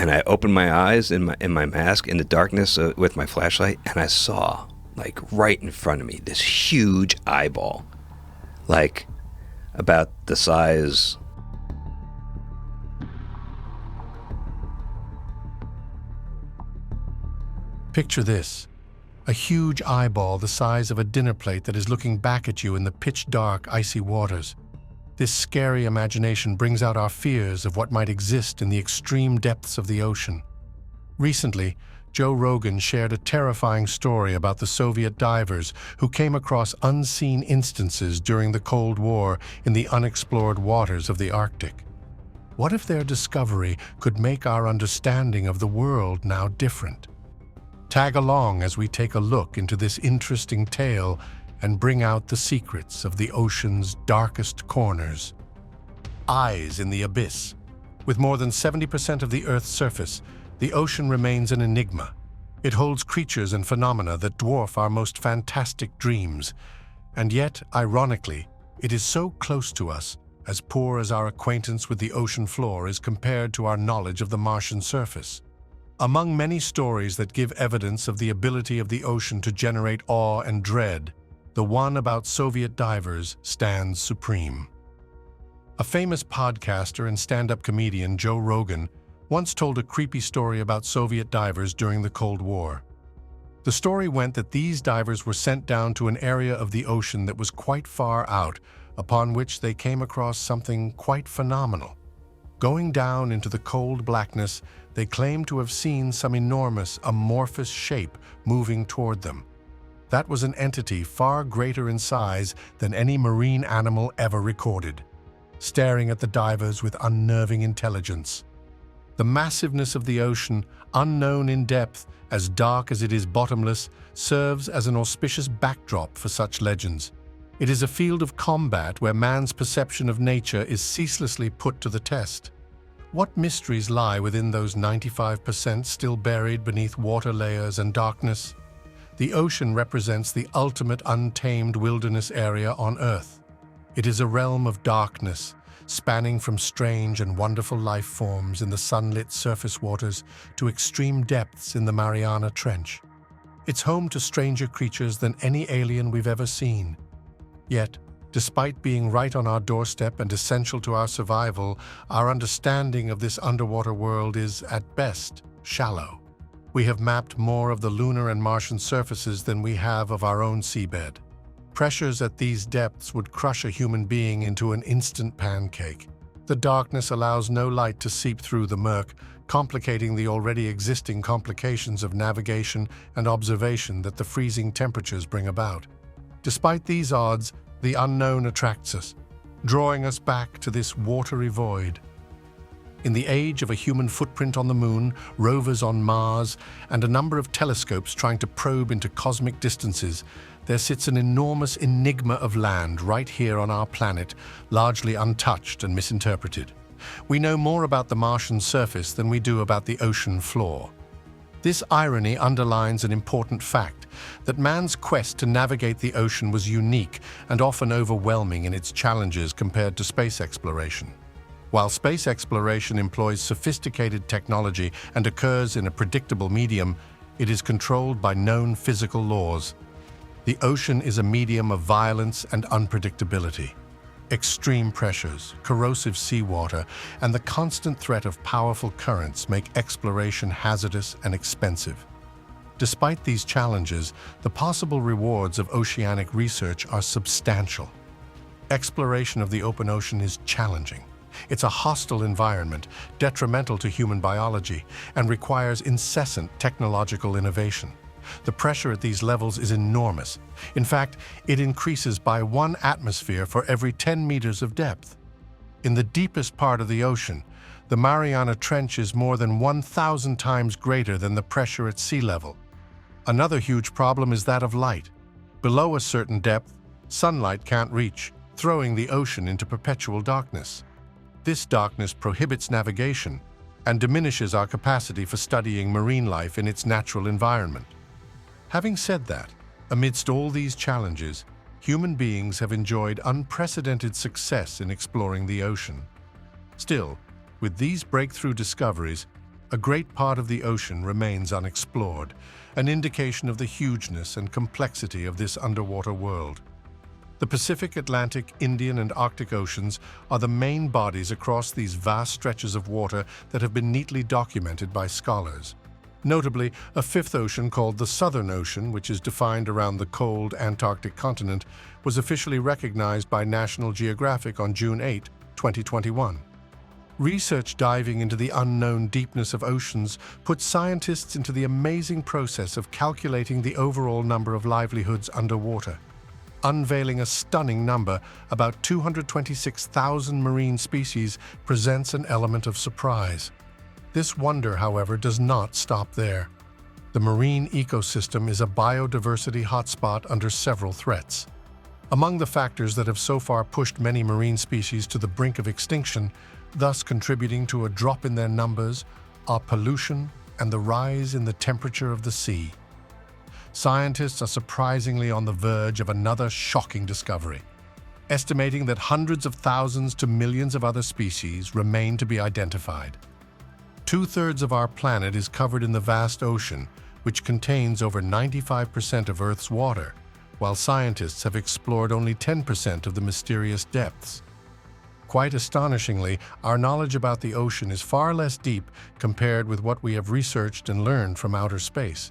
And I opened my eyes in my mask in the darkness with my flashlight, and I saw, like, right in front of me, this huge eyeball, like about the size. Picture this, a huge eyeball the size of a dinner plate that is looking back at you in the pitch-dark, icy waters. This scary imagination brings out our fears of what might exist in the extreme depths of the ocean. Recently, Joe Rogan shared a terrifying story about the Soviet divers who came across unseen instances during the Cold War in the unexplored waters of the Arctic. What if their discovery could make our understanding of the world now different? Tag along as we take a look into this interesting tale and bring out the secrets of the ocean's darkest corners. Eyes in the abyss. With more than 70% of the Earth's surface, the ocean remains an enigma. It holds creatures and phenomena that dwarf our most fantastic dreams. And yet, ironically, it is so close to us, as poor as our acquaintance with the ocean floor is compared to our knowledge of the Martian surface. Among many stories that give evidence of the ability of the ocean to generate awe and dread, the one about Soviet divers stands supreme. A famous podcaster and stand-up comedian, Joe Rogan, once told a creepy story about Soviet divers during the Cold War. The story went that these divers were sent down to an area of the ocean that was quite far out, upon which they came across something quite phenomenal. Going down into the cold blackness, they claimed to have seen some enormous, amorphous shape moving toward them. That was an entity far greater in size than any marine animal ever recorded, staring at the divers with unnerving intelligence. The massiveness of the ocean, unknown in depth, as dark as it is bottomless, serves as an auspicious backdrop for such legends. It is a field of combat where man's perception of nature is ceaselessly put to the test. What mysteries lie within those 95% still buried beneath water layers and darkness? The ocean represents the ultimate untamed wilderness area on Earth. It is a realm of darkness, spanning from strange and wonderful life forms in the sunlit surface waters to extreme depths in the Mariana Trench. It's home to stranger creatures than any alien we've ever seen. Yet, despite being right on our doorstep and essential to our survival, our understanding of this underwater world is, at best, shallow. We have mapped more of the lunar and Martian surfaces than we have of our own seabed. Pressures at these depths would crush a human being into an instant pancake. The darkness allows no light to seep through the murk, complicating the already existing complications of navigation and observation that the freezing temperatures bring about. Despite these odds, the unknown attracts us, drawing us back to this watery void. In the age of a human footprint on the Moon, rovers on Mars, and a number of telescopes trying to probe into cosmic distances, there sits an enormous enigma of land right here on our planet, largely untouched and misinterpreted. We know more about the Martian surface than we do about the ocean floor. This irony underlines an important fact, that man's quest to navigate the ocean was unique and often overwhelming in its challenges compared to space exploration. While space exploration employs sophisticated technology and occurs in a predictable medium, it is controlled by known physical laws. The ocean is a medium of violence and unpredictability. Extreme pressures, corrosive seawater, and the constant threat of powerful currents make exploration hazardous and expensive. Despite these challenges, the possible rewards of oceanic research are substantial. Exploration of the open ocean is challenging. It's a hostile environment, detrimental to human biology, and requires incessant technological innovation. The pressure at these levels is enormous. In fact, it increases by 1 atmosphere for every 10 meters of depth. In the deepest part of the ocean, the Mariana Trench is more than 1,000 times greater than the pressure at sea level. Another huge problem is that of light. Below a certain depth, sunlight can't reach, throwing the ocean into perpetual darkness. This darkness prohibits navigation and diminishes our capacity for studying marine life in its natural environment. Having said that, amidst all these challenges, human beings have enjoyed unprecedented success in exploring the ocean. Still, with these breakthrough discoveries, A great part of the ocean remains unexplored, an indication of the hugeness and complexity of this underwater world. The Pacific, Atlantic, Indian, and Arctic Oceans are the main bodies across these vast stretches of water that have been neatly documented by scholars. Notably, a fifth ocean called the Southern Ocean, which is defined around the cold Antarctic continent, was officially recognized by National Geographic on June 8, 2021. Research diving into the unknown deepness of oceans puts scientists into the amazing process of calculating the overall number of livelihoods underwater. Unveiling a stunning number, about 226,000 marine species, presents an element of surprise. This wonder, however, does not stop there. The marine ecosystem is a biodiversity hotspot under several threats. Among the factors that have so far pushed many marine species to the brink of extinction, thus contributing to a drop in their numbers, are pollution and the rise in the temperature of the sea. Scientists are surprisingly on the verge of another shocking discovery, estimating that hundreds of thousands to millions of other species remain to be identified. Two-thirds of our planet is covered in the vast ocean, which contains over 95% of Earth's water, while scientists have explored only 10% of the mysterious depths. Quite astonishingly, our knowledge about the ocean is far less deep compared with what we have researched and learned from outer space.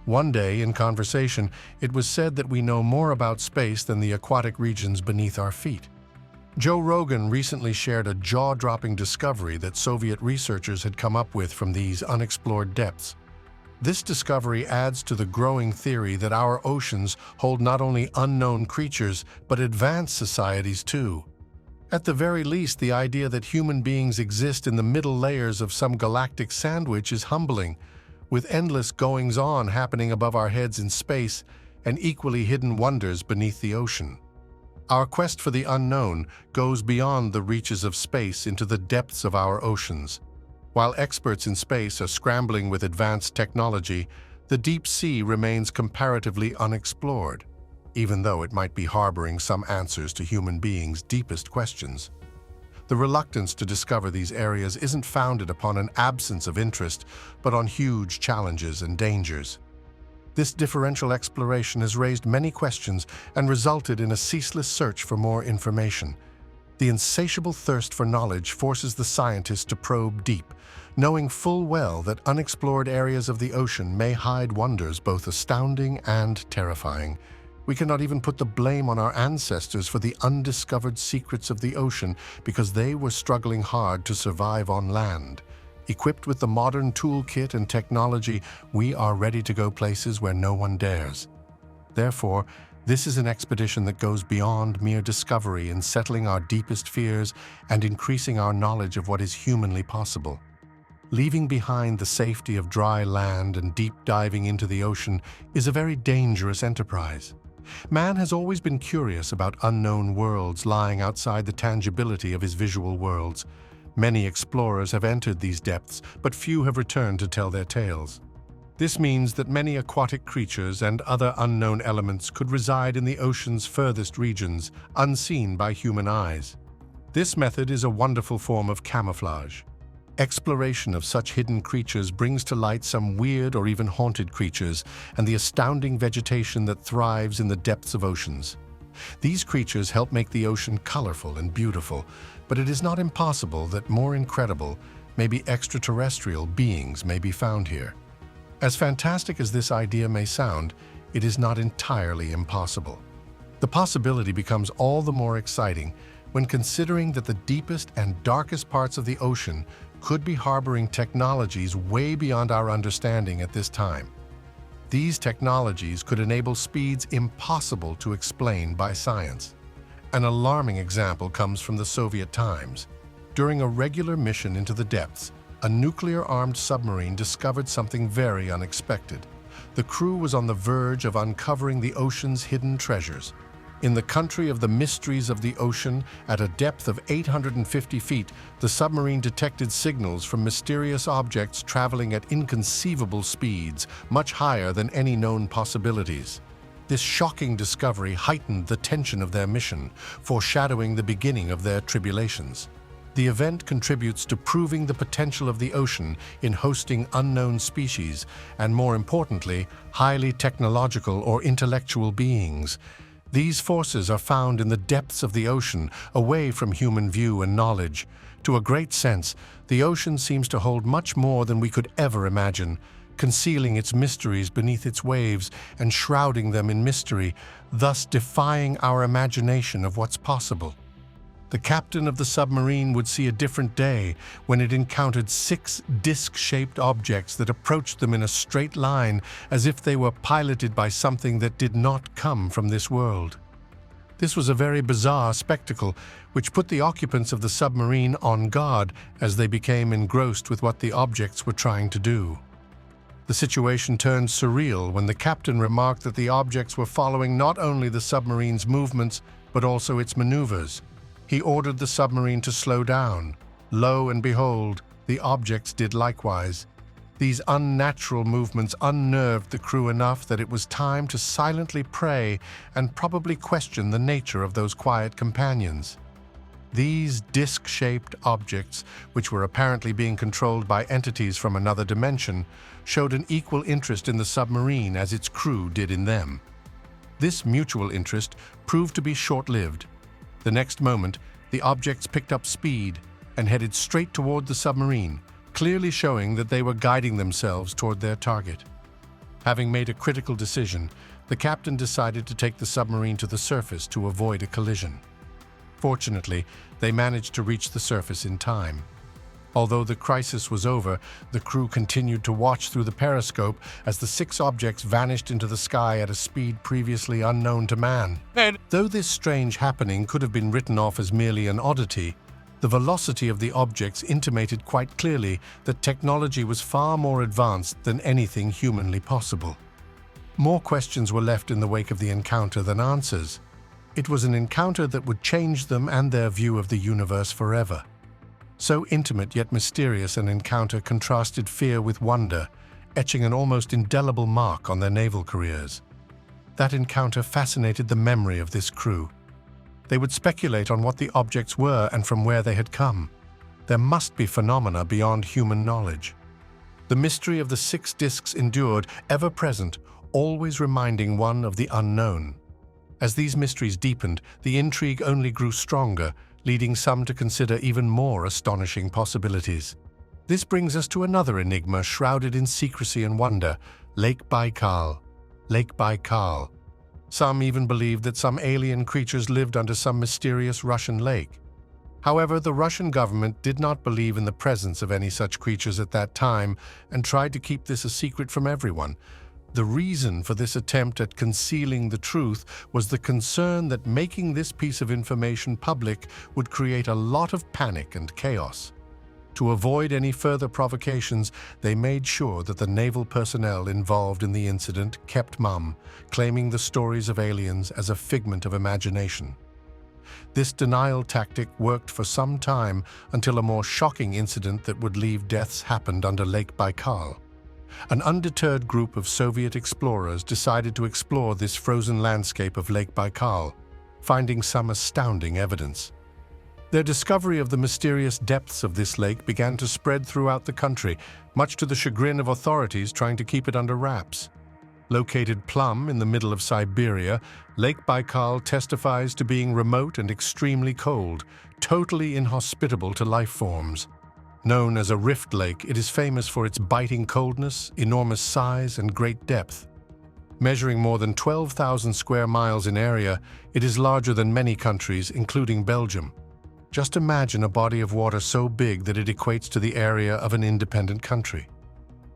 One day, in conversation, it was said that we know more about space than the aquatic regions beneath our feet. Joe Rogan recently shared a jaw-dropping discovery that Soviet researchers had come up with from these unexplored depths. This discovery adds to the growing theory that our oceans hold not only unknown creatures, but advanced societies too. At the very least, the idea that human beings exist in the middle layers of some galactic sandwich is humbling, with endless goings-on happening above our heads in space and equally hidden wonders beneath the ocean. Our quest for the unknown goes beyond the reaches of space into the depths of our oceans. While experts in space are scrambling with advanced technology, the deep sea remains comparatively unexplored, even though it might be harboring some answers to human beings' deepest questions. The reluctance to discover these areas isn't founded upon an absence of interest, but on huge challenges and dangers. This differential exploration has raised many questions and resulted in a ceaseless search for more information. The insatiable thirst for knowledge forces the scientists to probe deep, knowing full well that unexplored areas of the ocean may hide wonders both astounding and terrifying. We cannot even put the blame on our ancestors for the undiscovered secrets of the ocean because they were struggling hard to survive on land. Equipped with the modern toolkit and technology, we are ready to go places where no one dares. Therefore, this is an expedition that goes beyond mere discovery in settling our deepest fears and increasing our knowledge of what is humanly possible. Leaving behind the safety of dry land and deep diving into the ocean is a very dangerous enterprise. Man has always been curious about unknown worlds lying outside the tangibility of his visual worlds. Many explorers have entered these depths, but few have returned to tell their tales. This means that many aquatic creatures and other unknown elements could reside in the ocean's furthest regions, unseen by human eyes. This method is a wonderful form of camouflage. Exploration of such hidden creatures brings to light some weird or even haunted creatures and the astounding vegetation that thrives in the depths of oceans. These creatures help make the ocean colorful and beautiful, but it is not impossible that more incredible, maybe extraterrestrial beings may be found here. As fantastic as this idea may sound, it is not entirely impossible. The possibility becomes all the more exciting when considering that the deepest and darkest parts of the ocean could be harboring technologies way beyond our understanding at this time. These technologies could enable speeds impossible to explain by science. An alarming example comes from the Soviet times. During a regular mission into the depths, a nuclear-armed submarine discovered something very unexpected. The crew was on the verge of uncovering the ocean's hidden treasures. In the country of the mysteries of the ocean, at a depth of 850 feet, the submarine detected signals from mysterious objects traveling at inconceivable speeds, much higher than any known possibilities. This shocking discovery heightened the tension of their mission, foreshadowing the beginning of their tribulations. The event contributes to proving the potential of the ocean in hosting unknown species and, more importantly, highly technological or intellectual beings. These forces are found in the depths of the ocean, away from human view and knowledge. To a great sense, the ocean seems to hold much more than we could ever imagine, concealing its mysteries beneath its waves and shrouding them in mystery, thus defying our imagination of what's possible. The captain of the submarine would see a different day when it encountered 6 disc-shaped objects that approached them in a straight line as if they were piloted by something that did not come from this world. This was a very bizarre spectacle, which put the occupants of the submarine on guard as they became engrossed with what the objects were trying to do. The situation turned surreal when the captain remarked that the objects were following not only the submarine's movements, but also its maneuvers. He ordered the submarine to slow down. Lo and behold, the objects did likewise. These unnatural movements unnerved the crew enough that it was time to silently pray and probably question the nature of those quiet companions. These disc-shaped objects, which were apparently being controlled by entities from another dimension, showed an equal interest in the submarine as its crew did in them. This mutual interest proved to be short-lived. The next moment, the objects picked up speed and headed straight toward the submarine, clearly showing that they were guiding themselves toward their target. Having made a critical decision, the captain decided to take the submarine to the surface to avoid a collision. Fortunately, they managed to reach the surface in time. Although the crisis was over, the crew continued to watch through the periscope as the 6 objects vanished into the sky at a speed previously unknown to man. Though this strange happening could have been written off as merely an oddity, the velocity of the objects intimated quite clearly that technology was far more advanced than anything humanly possible. More questions were left in the wake of the encounter than answers. It was an encounter that would change them and their view of the universe forever. So intimate yet mysterious an encounter contrasted fear with wonder, etching an almost indelible mark on their naval careers. That encounter fascinated the memory of this crew. They would speculate on what the objects were and from where they had come. There must be phenomena beyond human knowledge. The mystery of the 6 discs endured, ever present, always reminding one of the unknown. As these mysteries deepened, the intrigue only grew stronger, leading some to consider even more astonishing possibilities. This brings us to another enigma shrouded in secrecy and wonder: Lake Baikal. Lake Baikal. Some even believed that some alien creatures lived under some mysterious Russian lake. However, the Russian government did not believe in the presence of any such creatures at that time and tried to keep this a secret from everyone. The reason for this attempt at concealing the truth was the concern that making this piece of information public would create a lot of panic and chaos. To avoid any further provocations, they made sure that the naval personnel involved in the incident kept mum, claiming the stories of aliens as a figment of imagination. This denial tactic worked for some time until a more shocking incident that would leave deaths happened under Lake Baikal. An undeterred group of Soviet explorers decided to explore this frozen landscape of Lake Baikal, finding some astounding evidence. Their discovery of the mysterious depths of this lake began to spread throughout the country, much to the chagrin of authorities trying to keep it under wraps. Located plumb in the middle of Siberia, Lake Baikal testifies to being remote and extremely cold, totally inhospitable to life forms. Known as a rift lake, it is famous for its biting coldness, enormous size, and great depth. Measuring more than 12,000 square miles in area, it is larger than many countries, including Belgium. Just imagine a body of water so big that it equates to the area of an independent country.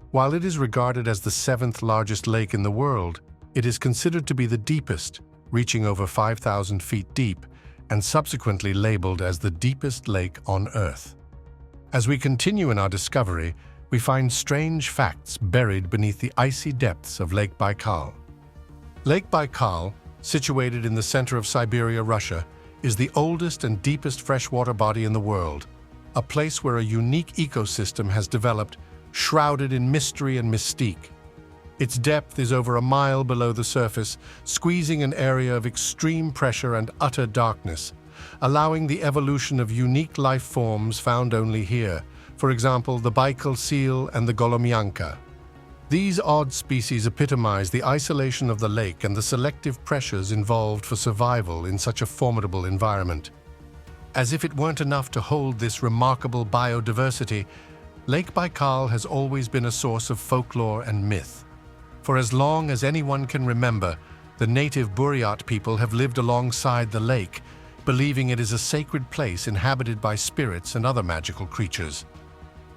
While it is regarded as the 7th largest lake in the world, it is considered to be the deepest, reaching over 5,000 feet deep, and subsequently labeled as the deepest lake on Earth. As we continue in our discovery, we find strange facts buried beneath the icy depths of Lake Baikal. Lake Baikal, situated in the center of Siberia, Russia, is the oldest and deepest freshwater body in the world, a place where a unique ecosystem has developed, shrouded in mystery and mystique. Its depth is over a mile below the surface, squeezing an area of extreme pressure and utter darkness, allowing the evolution of unique life forms found only here, for example, the Baikal seal and the Golomyanka. These odd species epitomize the isolation of the lake and the selective pressures involved for survival in such a formidable environment. As if it weren't enough to hold this remarkable biodiversity, Lake Baikal has always been a source of folklore and myth. For as long as anyone can remember, the native Buryat people have lived alongside the lake, believing it is a sacred place inhabited by spirits and other magical creatures.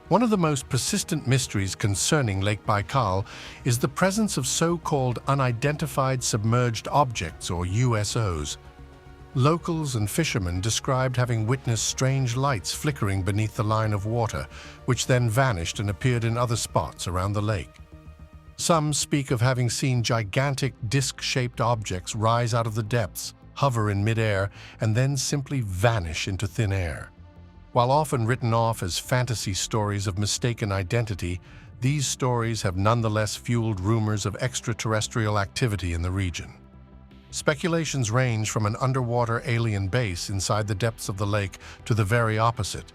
One of the most persistent mysteries concerning Lake Baikal is the presence of so-called unidentified submerged objects, or USOs. Locals and fishermen described having witnessed strange lights flickering beneath the line of water, which then vanished and appeared in other spots around the lake. Some speak of having seen gigantic disc-shaped objects rise out of the depths, hover in midair, and then simply vanish into thin air. While often written off as fantasy stories of mistaken identity, these stories have nonetheless fueled rumors of extraterrestrial activity in the region. Speculations range from an underwater alien base inside the depths of the lake to the very opposite.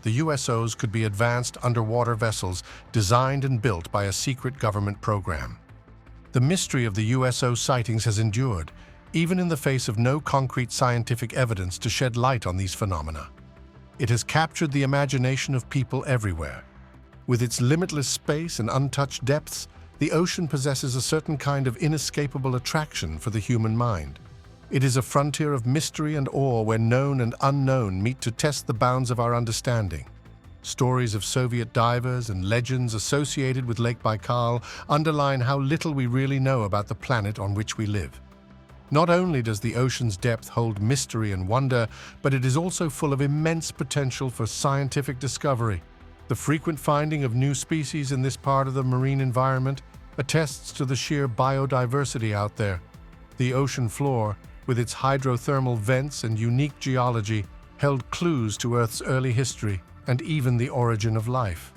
The USOs could be advanced underwater vessels designed and built by a secret government program. The mystery of the USO sightings has endured, even in the face of no concrete scientific evidence to shed light on these phenomena. It has captured the imagination of people everywhere. With its limitless space and untouched depths, the ocean possesses a certain kind of inescapable attraction for the human mind. It is a frontier of mystery and awe where known and unknown meet to test the bounds of our understanding. Stories of Soviet divers and legends associated with Lake Baikal underline how little we really know about the planet on which we live. Not only does the ocean's depth hold mystery and wonder, but it is also full of immense potential for scientific discovery. The frequent finding of new species in this part of the marine environment attests to the sheer biodiversity out there. The ocean floor, with its hydrothermal vents and unique geology, held clues to Earth's early history and even the origin of life.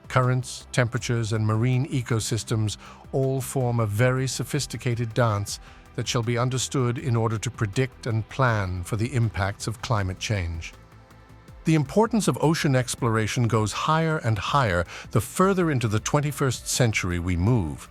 Currents, temperatures, and marine ecosystems all form a very sophisticated dance that shall be understood in order to predict and plan for the impacts of climate change. The importance of ocean exploration goes higher and higher the further into the 21st century we move.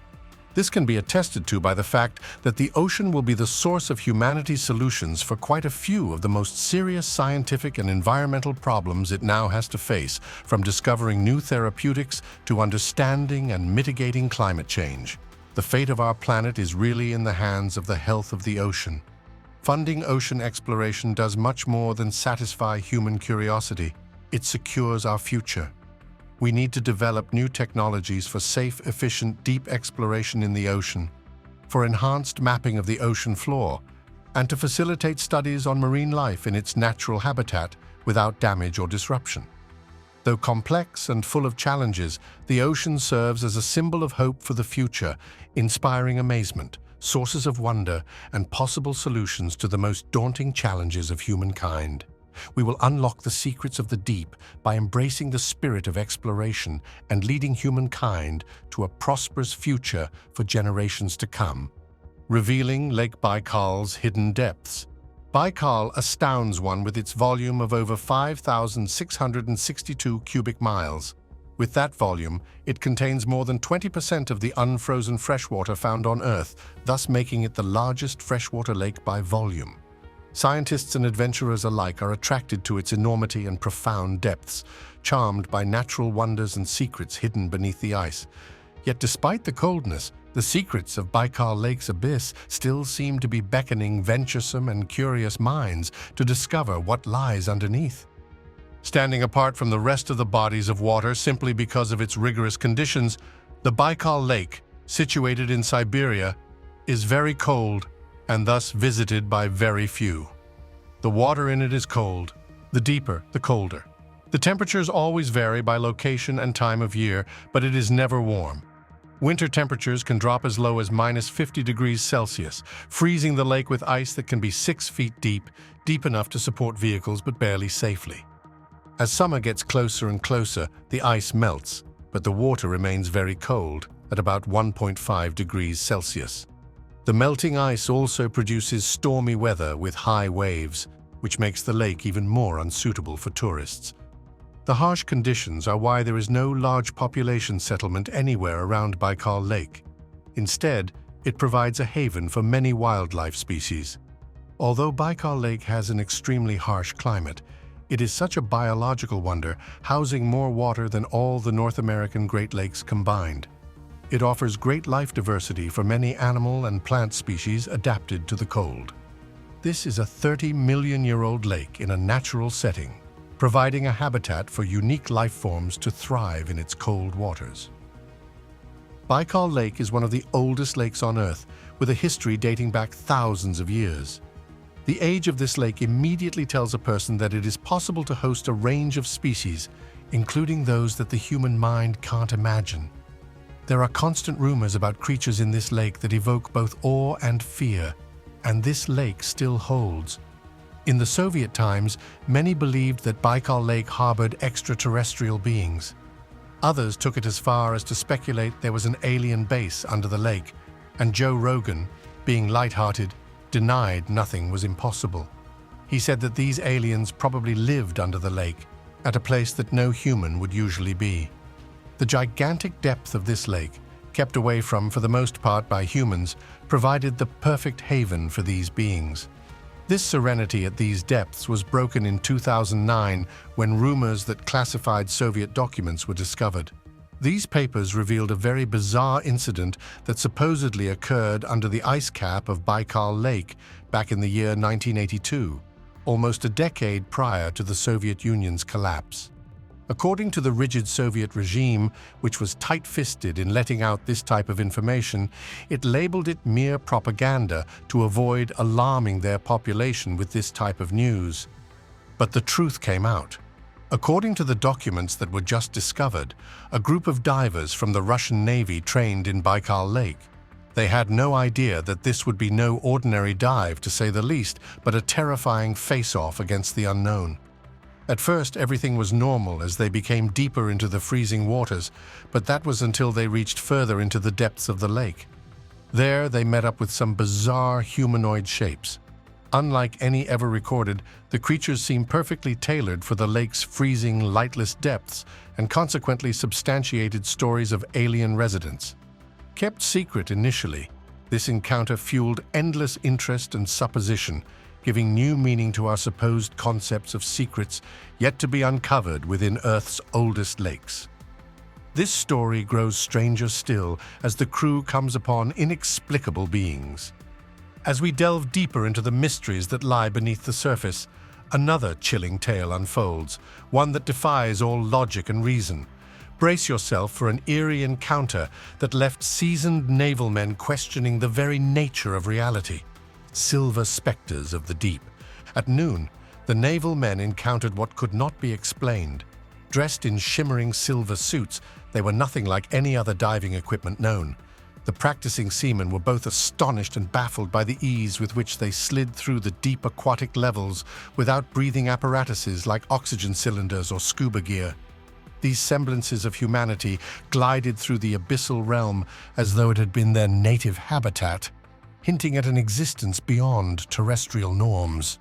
This can be attested to by the fact that the ocean will be the source of humanity's solutions for quite a few of the most serious scientific and environmental problems it now has to face, from discovering new therapeutics to understanding and mitigating climate change. The fate of our planet is really in the hands of the health of the ocean. Funding ocean exploration does much more than satisfy human curiosity. It secures our future. We need to develop new technologies for safe, efficient, deep exploration in the ocean, for enhanced mapping of the ocean floor, and to facilitate studies on marine life in its natural habitat without damage or disruption. Though complex and full of challenges, the ocean serves as a symbol of hope for the future, inspiring amazement, sources of wonder, and possible solutions to the most daunting challenges of humankind. We will unlock the secrets of the deep by embracing the spirit of exploration and leading humankind to a prosperous future for generations to come. Revealing Lake Baikal's hidden depths. Baikal astounds one with its volume of over 5,662 cubic miles. With that volume, it contains more than 20% of the unfrozen freshwater found on Earth, thus making it the largest freshwater lake by volume. Scientists and adventurers alike are attracted to its enormity and profound depths, charmed by natural wonders and secrets hidden beneath the ice. Yet despite the coldness, the secrets of Baikal Lake's abyss still seem to be beckoning venturesome and curious minds to discover what lies underneath. Standing apart from the rest of the bodies of water simply because of its rigorous conditions, the Baikal Lake, situated in Siberia, is very cold and thus visited by very few. The water in it is cold. The deeper, the colder. The temperatures always vary by location and time of year, but it is never warm. Winter temperatures can drop as low as -50 degrees Celsius, freezing the lake with ice that can be 6 feet deep, deep enough to support vehicles but barely safely. As summer gets closer and closer, the ice melts, but the water remains very cold, at about 1.5 degrees Celsius. The melting ice also produces stormy weather with high waves. which makes the lake even more unsuitable for tourists. The harsh conditions are why there is no large population settlement anywhere around Baikal Lake. Instead, it provides a haven for many wildlife species. Although Baikal Lake has an extremely harsh climate, it is such a biological wonder, housing more water than all the North American Great Lakes combined. It offers great life diversity for many animal and plant species adapted to the cold. This is a 30-million-year-old lake in a natural setting, providing a habitat for unique life forms to thrive in its cold waters. Baikal Lake is one of the oldest lakes on Earth, with a history dating back thousands of years. The age of this lake immediately tells a person that it is possible to host a range of species, including those that the human mind can't imagine. There are constant rumors about creatures in this lake that evoke both awe and fear, and this lake still holds. In the Soviet times, many believed that Baikal Lake harbored extraterrestrial beings. Others took it as far as to speculate there was an alien base under the lake, and Joe Rogan, being lighthearted, denied nothing was impossible. He said that these aliens probably lived under the lake, at a place that no human would usually be. The gigantic depth of this lake, kept away from for the most part by humans, provided the perfect haven for these beings. This serenity at these depths was broken in 2009 when rumors that classified Soviet documents were discovered. These papers revealed a very bizarre incident that supposedly occurred under the ice cap of Baikal Lake back in the year 1982, almost a decade prior to the Soviet Union's collapse. According to the rigid Soviet regime, which was tight-fisted in letting out this type of information, it labeled it mere propaganda to avoid alarming their population with this type of news. But the truth came out. According to the documents that were just discovered, a group of divers from the Russian Navy trained in Baikal Lake. They had no idea that this would be no ordinary dive, to say the least, but a terrifying face-off against the unknown. At first, everything was normal as they became deeper into the freezing waters, but that was until they reached further into the depths of the lake. There, they met up with some bizarre humanoid shapes. Unlike any ever recorded, the creatures seem perfectly tailored for the lake's freezing, lightless depths and consequently substantiated stories of alien residents. Kept secret initially, this encounter fueled endless interest and supposition, giving new meaning to our supposed concepts of secrets yet to be uncovered within Earth's oldest lakes. This story grows stranger still as the crew comes upon inexplicable beings. As we delve deeper into the mysteries that lie beneath the surface, another chilling tale unfolds, one that defies all logic and reason. Brace yourself for an eerie encounter that left seasoned naval men questioning the very nature of reality. Silver specters of the deep. At noon, the naval men encountered what could not be explained. Dressed in shimmering silver suits, they were nothing like any other diving equipment known. The practicing seamen were both astonished and baffled by the ease with which they slid through the deep aquatic levels without breathing apparatuses like oxygen cylinders or scuba gear. These semblances of humanity glided through the abyssal realm as though it had been their native habitat, hinting at an existence beyond terrestrial norms.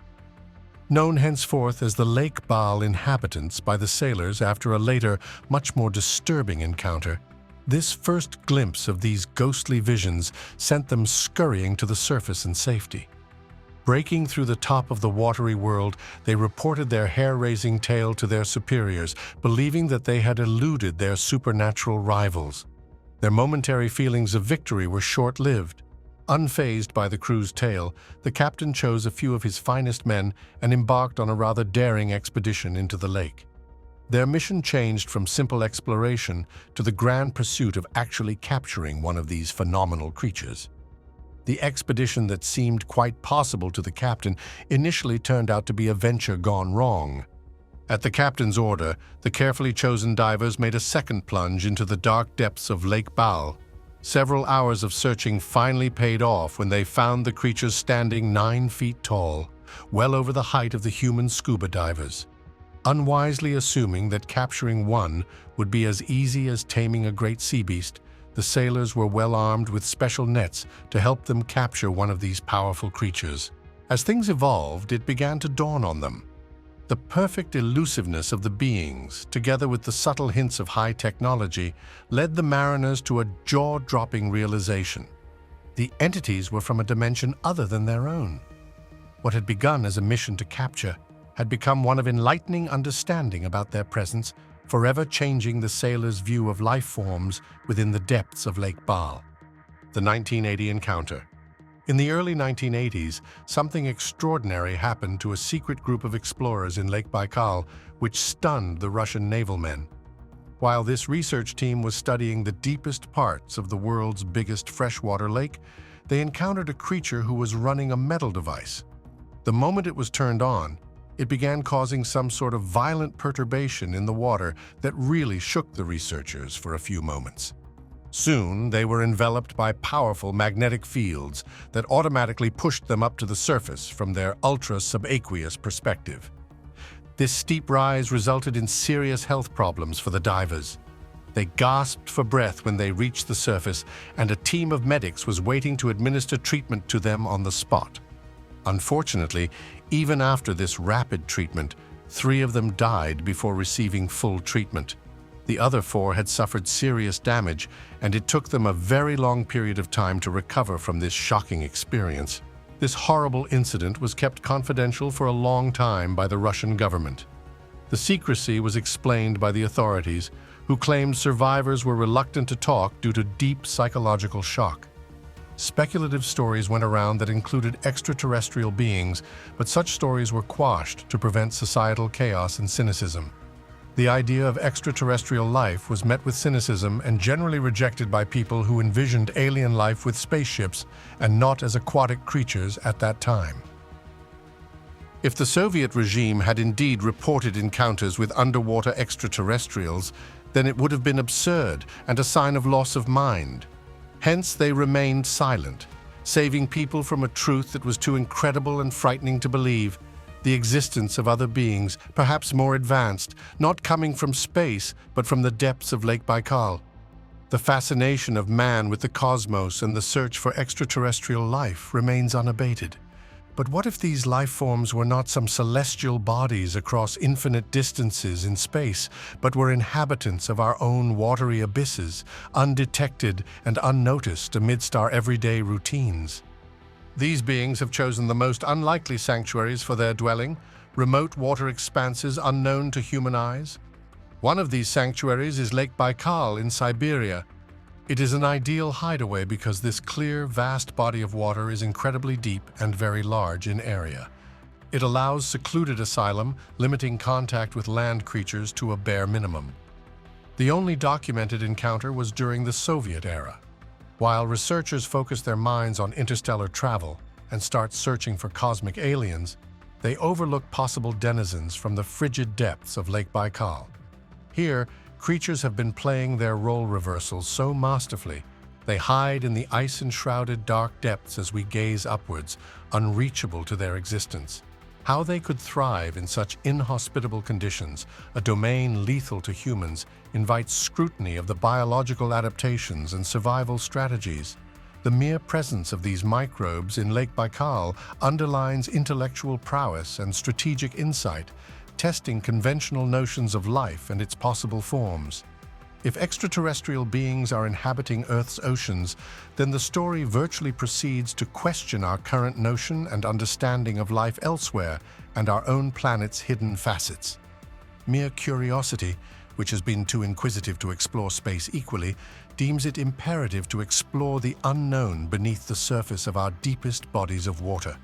Known henceforth as the Lake Baal inhabitants by the sailors after a later, much more disturbing encounter, this first glimpse of these ghostly visions sent them scurrying to the surface in safety. Breaking through the top of the watery world, they reported their hair-raising tale to their superiors, believing that they had eluded their supernatural rivals. Their momentary feelings of victory were short-lived. Unfazed by the crew's tale, the captain chose a few of his finest men and embarked on a rather daring expedition into the lake. Their mission changed from simple exploration to the grand pursuit of actually capturing one of these phenomenal creatures. The expedition that seemed quite possible to the captain initially turned out to be a venture gone wrong. At the captain's order, the carefully chosen divers made a second plunge into the dark depths of Lake Baal. Several hours of searching finally paid off when they found the creatures standing 9 feet tall, well over the height of the human scuba divers. Unwisely assuming that capturing one would be as easy as taming a great sea beast, the sailors were well armed with special nets to help them capture one of these powerful creatures. As things evolved, it began to dawn on them. The perfect elusiveness of the beings, together with the subtle hints of high technology, led the mariners to a jaw-dropping realization. The entities were from a dimension other than their own. What had begun as a mission to capture had become one of enlightening understanding about their presence, forever changing the sailors' view of life forms within the depths of Lake Baal. The 1980 encounter. In the early 1980s, something extraordinary happened to a secret group of explorers in Lake Baikal, which stunned the Russian naval men. While this research team was studying the deepest parts of the world's biggest freshwater lake, they encountered a creature who was running a metal device. The moment it was turned on, it began causing some sort of violent perturbation in the water that really shook the researchers for a few moments. Soon, they were enveloped by powerful magnetic fields that automatically pushed them up to the surface from their ultra-subaqueous perspective. This steep rise resulted in serious health problems for the divers. They gasped for breath when they reached the surface, and a team of medics was waiting to administer treatment to them on the spot. Unfortunately, even after this rapid treatment, 3 of them died before receiving full treatment. The other 4 had suffered serious damage, and it took them a very long period of time to recover from this shocking experience. This horrible incident was kept confidential for a long time by the Russian government. The secrecy was explained by the authorities, who claimed survivors were reluctant to talk due to deep psychological shock. Speculative stories went around that included extraterrestrial beings, but such stories were quashed to prevent societal chaos and cynicism. The idea of extraterrestrial life was met with cynicism and generally rejected by people who envisioned alien life with spaceships and not as aquatic creatures at that time. If the Soviet regime had indeed reported encounters with underwater extraterrestrials, then it would have been absurd and a sign of loss of mind. Hence, they remained silent, saving people from a truth that was too incredible and frightening to believe: the existence of other beings, perhaps more advanced, not coming from space, but from the depths of Lake Baikal. The fascination of man with the cosmos and the search for extraterrestrial life remains unabated. But what if these life forms were not some celestial bodies across infinite distances in space, but were inhabitants of our own watery abysses, undetected and unnoticed amidst our everyday routines? These beings have chosen the most unlikely sanctuaries for their dwelling, remote water expanses unknown to human eyes. One of these sanctuaries is Lake Baikal in Siberia. It is an ideal hideaway because this clear, vast body of water is incredibly deep and very large in area. It allows secluded asylum, limiting contact with land creatures to a bare minimum. The only documented encounter was during the Soviet era. While researchers focus their minds on interstellar travel and start searching for cosmic aliens, they overlook possible denizens from the frigid depths of Lake Baikal. Here, creatures have been playing their role reversals so masterfully, they hide in the ice-enshrouded dark depths as we gaze upwards, unreachable to their existence. How they could thrive in such inhospitable conditions, a domain lethal to humans, invites scrutiny of the biological adaptations and survival strategies. The mere presence of these microbes in Lake Baikal underlines intellectual prowess and strategic insight, testing conventional notions of life and its possible forms. If extraterrestrial beings are inhabiting Earth's oceans, then the story virtually proceeds to question our current notion and understanding of life elsewhere and our own planet's hidden facets. Mere curiosity, which has been too inquisitive to explore space equally, deems it imperative to explore the unknown beneath the surface of our deepest bodies of water.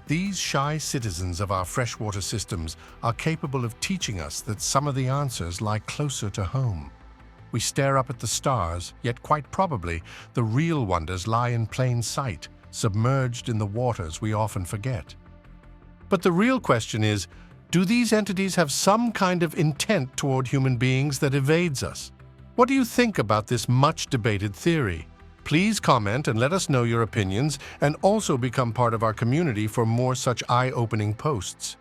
These shy citizens of our freshwater systems are capable of teaching us that some of the answers lie closer to home. We stare up at the stars, yet quite probably the real wonders lie in plain sight, submerged in the waters we often forget. But the real question is, do these entities have some kind of intent toward human beings that evades us? What do you think about this much-debated theory? Please comment and let us know your opinions, and also become part of our community for more such eye-opening posts.